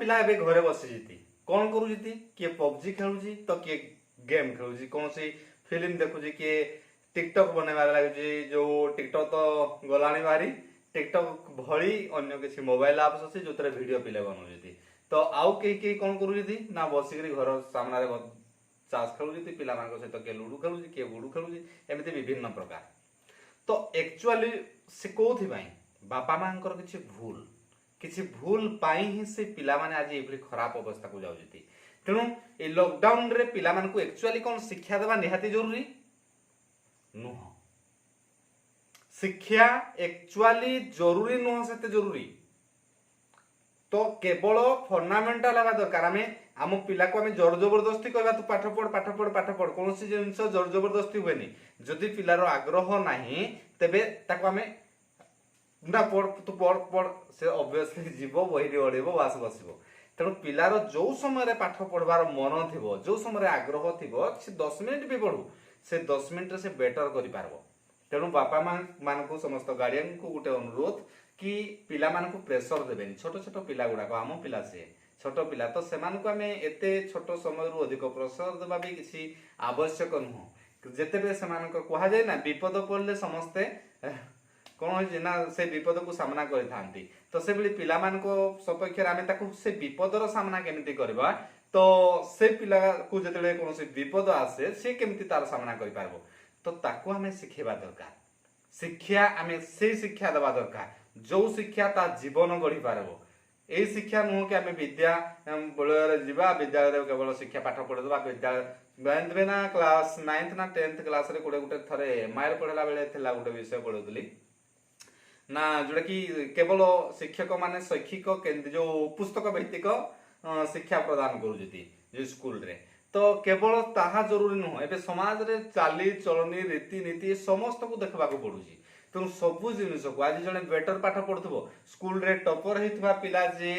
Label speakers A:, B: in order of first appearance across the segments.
A: पिला एबे घरे बसी जीती कौन करू जीती किए पबजी खेलुची तो किए गेम खेलुची कौन सी फिल्म देखुची किए टिकटॉक बनवार लगे जो टिकटॉक तो गलानी बाहरी टिकटॉक भली अन्य किसी मोबाइल एप्स अच्छे जो वीडियो पिले बनाऊँ तो आउ कई कौन करूँ ना बसिक घर सामने चाष खेलुची पिला सहित किए लुडु खेलुची किए गुडु खेलुची एमती विभिन्न प्रकार तो एक्चुअली से कौथि बापा माँ किसी भूल पाई ही से पिला माने आज ये खराब अवस्था को जाउछथि तेणु ए लॉकडाउन रे पिला मान को एक्चुअली कौन शिक्षा देवा निहाती जरूरी नुह शिक्षा एक्चुअली जरूरी नुह सेते जरूरी तो केवल फंडामेंटाल हवा दरकार आम आम पिला को आम जोर जबरदस्ती कहवा तू पाठ पढ़ पाठ पढ़ पाठ पढ़ कौन सी जिनस जोर जबरदस्ती हुए जदि पिलार आग्रह नहीं तेबे ताको आम ना पढ़ तू पढ़ पढ़ से ऑब्वियसली जीव बही अड़ेब बास बस तेणु पिलार जो समय पाठ पढ़वार मन थी जो समय आग्रह थी से 10 मिनिट भी पढ़ू से 10 मिनिट से बेटर कर तेणु बापा माँ मान को समस्त गार्डियन को गोटे अनुरोध कि पिला मान को प्रेसर देवेनि छोट छोट पिला गुड़ाक आम पिला सी छोट पिला तो से आम एत छोट समय अधिक प्रेसर देवा भी किसी आवश्यक नुह जिते से कहुए ना विपद पड़े समस्ते कौन हो ना से विपद को सामना करी तो से पिला सपक्ष आम से विपदर सामना केमिति करबा तो से पिला को जिते कौन विपद आसे सी केमिति तार सामना कर पारबो तो ताको आम शिखेबा दरकार शिक्षा आम से शिक्षा देवा दरकार जो शिक्षा ता जीवन गढ़ी पारबो यही शिक्षा नुह कि आम विद्या बलय जावा विद्यालय केवल शिक्षा पाठ पढ़ेदेवा विद्यालय ना क्लास 9th ना 10th क्लास रे गोटे थरे मायर पढ़ला बेले थिला गोटे विषय पढ़ुली ना जोटा कि केवल शिक्षक माने शैक्षिक जो पुस्तक भित्तिक शिक्षा प्रदान करुछथि जो स्कूल रे तो केवल ताहा जरूरी नुह एबे समाज रे चाली चलनी रीति नीति समस्त को देखबा को पड़ुछि तेणु सबू जिनिस को आज जड़े बेटर पाठ पढ़ुव स्कूल रे टपर होता पिला जे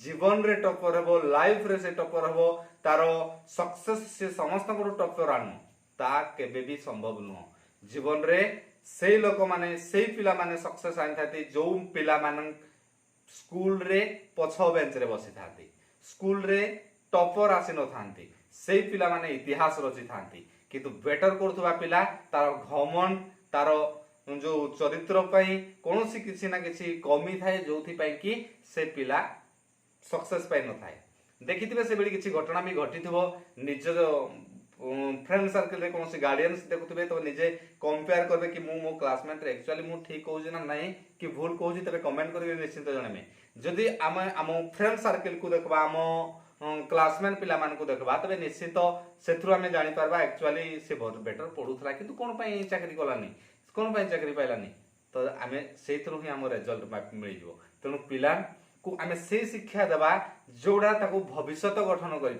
A: जीवन रे टपर हेबो लाइफ रे से टपर हेबो तार सक्सेस से समस्त को टपर आनु ता केबे भी संभव नुह जीवन रे से लोक माने से पिला माने सक्सेस आनी जो पिला मान स्कूल रे पछ बेंच रे बसी थांती स्कूल रे टपर आसी न थांती से पिला माने इतिहास रची थांती किंतु बेटर करथुवा पिला तार घमंड तार जो चरित्र पई कोनोसी किसी ना किसी कमी थाए जोथि पई कि से पिला सक्सेस पाई न थाए देखिथिबे से बेली किसी घटना भी घटिथिबो निज फ्रेंड सर्कल रे कोनोसी गार्डियंस देखुथिबे तो निजे कंपेयर करबे कि मो क्लासमेट रे एक्चुअली मु ठीक कहूछि ना नहीं कि भूल कहूछि तबे कमेंट करिवे निश्चित जणमे जदि आम फ्रेंड सर्कल को देखबा आम क्लासमेट पिला मान को देखबा तबे निश्चित सेथुर आमे जानि परबा एक्चुअली से बहुत बेटर पढुथला किंतु कोन पई चाकरी कलानी कौन पाई चाकरी पाइलानी तो आम से ही आम रिजल्ट मिल जाव तेणु पिला को आम से शिक्षा देवा जोड़ा ताको भविष्य गठन कर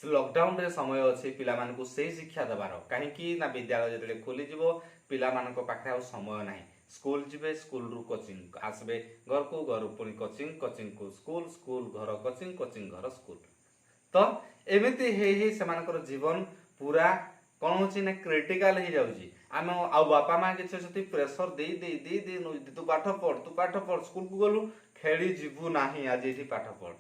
A: लॉकडाउन रे समय अच्छे पिला मान को से शिक्षा देवार कहीं ना विद्यालय जो खोली पिला मान पाखे समय ना स्कूल जीवे स्कूल रु कोचिंग आसबे घर को घर पुणी कोचिंग कोचिंग को स्कूल स्कूल घर कोचिंग कोचिंग घर स्कूल तो एमती से जीवन पूरा कौन होची ना क्रिटिकल हो जाउची आम आ बापा माँ किसी प्रेसर दे दे दे दे तू पाठ पढ़ स्कूल को गलु खेली जीवु नाही आज ये पाठ पढ़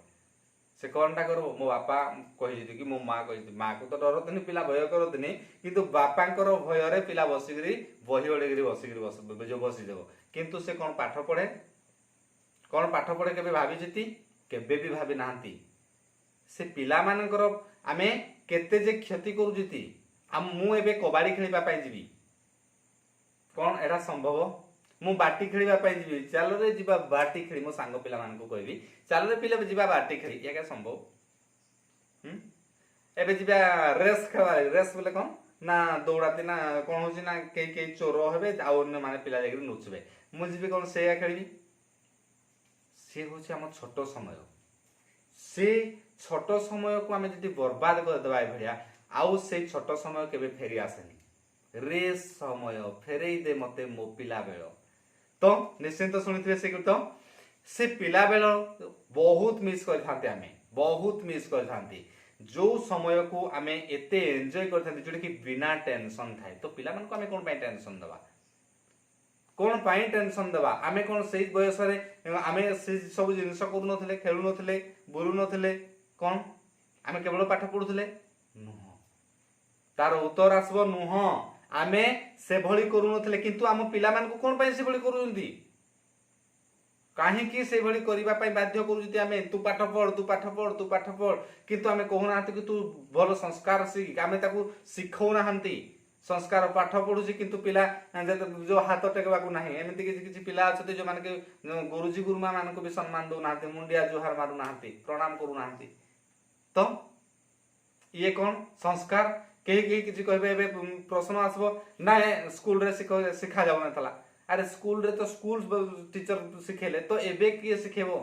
A: से कौन टा करबो मो बापा कहि कि मो माँ कहि माँ को तो डरतनी पिला भय करतनी किंतु बापांकर भय रे पिला बसिकरी बही ओडेगिरी बसिकरी जो बसीदेव किंतु से कौन पाठ पढ़े केबे भाभी जेती केबे भी भाभी नांती से पिला मानकर आमे केते जे क्षति करू जेती मु एबे कबाड़ी खेलिबा पाई जीवी कौन एटा संभव मु बाटी खेलिबा पाई जीवी चल रे जीवा बाटी खेली मो सांग पिला मान को कहबी चल रे पिला जीवा बाटी खेली या क्या संभव एबे जीवा रेस खेला रेस बोले कौन ना दौड़ाती ना कौन होची ना के चोर हेबे आ अन्य माने पिला जागिर नुचबे मु जीवी कौन सेया खेलिबी से होची हम छोट समय से छोट समय को आमे जदी बर्बाद कर देबा भलिया आउ से छोट समय केबे फेरी आसेनी रे समय फेरई दे मते मो पिला बेल तो निश्चिंत शुणिथिबे से पिला बेल बहुत मिस करथांते आमे बहुत मिस करथांती जो समय को आमे एते एंजॉय करथांती जोटा कि बिना टेंशन थाए तो पिला मन को आमे कोन पय टेंशन दबा कौन पाई टेंशन देवा आमे कौन से बयस आमे से सब जिनस करू नथिले खेलु नथिले बुलु नथिले कौन आमे केवल पाठ पढुथिले नुह तार उत्तर आसबो नुह आमे से भली करू नथिले किंतु आम पिला मान को कौन पाई से भली करूंती कहीं से भली करबा पई बाध्य करूजती आमे तू पाठ पढ़ तू पाठ पढ़ तू पाठ पढ़ किंतु आमे कहू नाहंती कि तू भल संस्कार सीख आमे ताकू सिखौ नाहंती संस्कार पाठ पढ़ुची किंतु पिला जो हाथ टेकवा को नहीं एमती किसी पिला अच्छे जो माने गुरुजी गुरुमा मान को भी सम्मान दो ना मुंडिया जुहार मारू ना प्रणाम करू ना तो ये कौन संस्कार कहीं कहीं किसी कहे प्रश्न आसबो ना स्कूल रे शिखा जाऊ ना अरे स्कूल रे तो स्कूल टीचर शिखेले तो एबे किए शिखेबो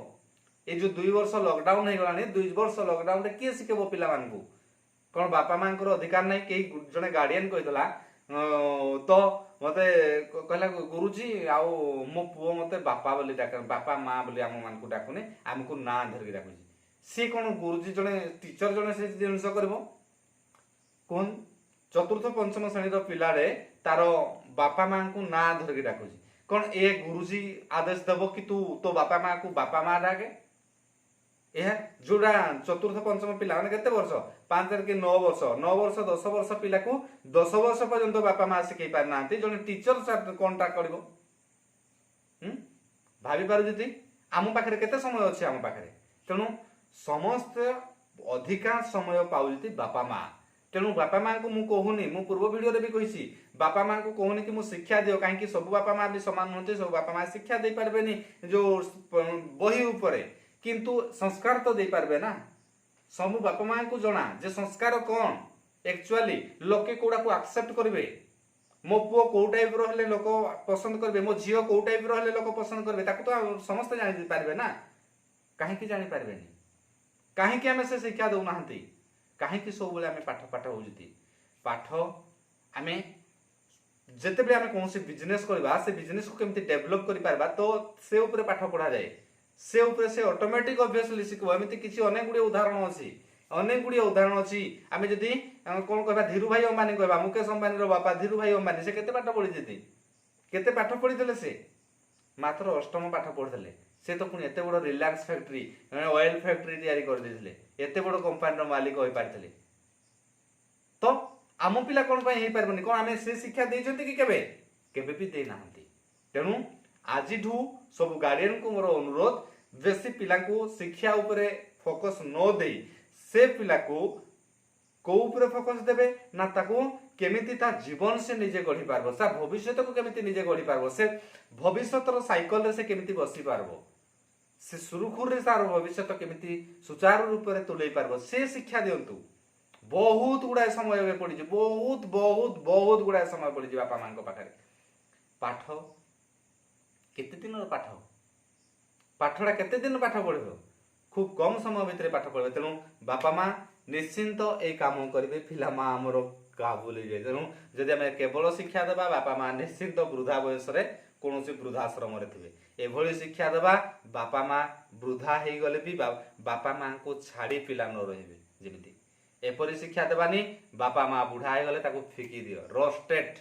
A: ये जो 2 वर्ष लॉकडाउन हो गलानी 2 वर्ष लॉकडाउन रे किए शिखेबो पिला मान को कौन बापा मां अधिकार नहीं कई जड़े गार्डियन कहीदेला तो मते कहला गुरुजी आउ मो पुओ मते बापा बोली डाक बापा माँ बोली आम मान को डाकुने आमको ना धरिक डाकुची सी कौन गुरुजी जड़े टीचर जड़े से जिनस कर कौन चतुर्थ पंचम श्रेणी पिलाड़े तार बापा माँ को ना धरिक डाकुची कौन ए गुरुजी आदेश देव कि तू तो बापा माँ को बापा माँ डाके जोड़ा चतुर्थ पंचम पिला माने केते वर्ष 5 के 9 वर्ष 9 वर्ष 10 वर्ष पिला को 10 वर्ष पर्यंत बापा माँ शिखई पार ना जड़े टीचर कौन टा कर भाभी पार्टी आम पाखे केते समय अच्छे आम पाखे तेणु समस्त अधिकांश समय पाउती बापा माँ तेणु बापा माँ को मुझे कहूनी मु पूर्व वीडियो रे भी कही बापा माँ को कहूनी कि मुझे शिक्षा दियो कहीं सब बापा माँ भी सामान नुहति सब बापा माँ शिक्षा दे पारे जो बही उपरे किंतु संस्कार तो दे पारबे ना सब बापा माँ को जना जे संस्कार कौन एक्चुअली लोके कोड़ा को एक्सेप्ट करेंगे मो पुओ कौ टाइप रे लोक पसंद करेंगे मो झील कौ टाइप रे लोक पसंद करेंगे ताको तो समस्त जानी पारबे ना कहीं जानी पारबे कहीं आम से शिक्षा दौना कहीं सब बेले आम पाठ पाठ होती पाठ आम जिते भी आम कौन बिजनेस करवा से बिजनेस को केमती डेवलप कर पारबा तो से ऊपर पाठ पढ़ा जाए से ऊपर से ऑटोमेटिक ऑब्वियसली शिखब एमती किसी अनेक गुड़े उदाहरण अच्छी अनेक गुड़िया उदाहरण अच्छी आम जदि कौन कह धीरू भाई अंबानी कह मुकेश अंबानी बापा धीरू भाई अंबानी से केते पाठ पढ़ी केते पाठ पढ़ी से मात्र अष्टम पाठ पढ़ी से तो पुणी एत बड़ रिलायंस फैक्ट्री ऑयल फैक्ट्री तैयारी करदे एत बड़ कंपानी मालिक हो पारे तो आम पिला कौन हो पारबनी कौन आम से शिक्षा देते कि केबे भी देना तेणु आज सब गार्डियन को मोर अनुरोध बेसी पिला को शिक्षा उपरे फोकस न दे से पिला को ऊपर फोकस देबे ना ताको केमिति ता जीवन से निजे गढ़ी पारबो सा भविष्य को केमिति निजे गढ़ी पारबो से भविष्यतर साइकल रे से केमिति बसी पारबो से सुरुखुर रे सार भविष्य केमिति सुचारू रूप रे तुलै पारबो से शिक्षा दियंतु बहुत गुड़ाए समय पड़ी बहुत बहुत बहुत गुड़ाए समय पड़ी बापा मां पाखे पाठ केते दिन पाठ पाठटा केते दिन पाठ पढ़ो खूब कम समय भितर पाठ पढ़े तेणु बापा माँ निश्चिंत ए काम करेंगे पिला माँ आमर का भूल जाए तेणु जदि आम केवल शिक्षा देवा बापा माँ निश्चिंत वृद्धा बयस कौन वृद्धाश्रम थे एभली शिक्षा देवा बापा माँ वृद्धा हो गले भी बापा माँ को छाड़ी पिला न रही जमी एपरी शिक्षा देवानी बापा माँ बुढ़ा हो गले फिकी दियो रोस्टेड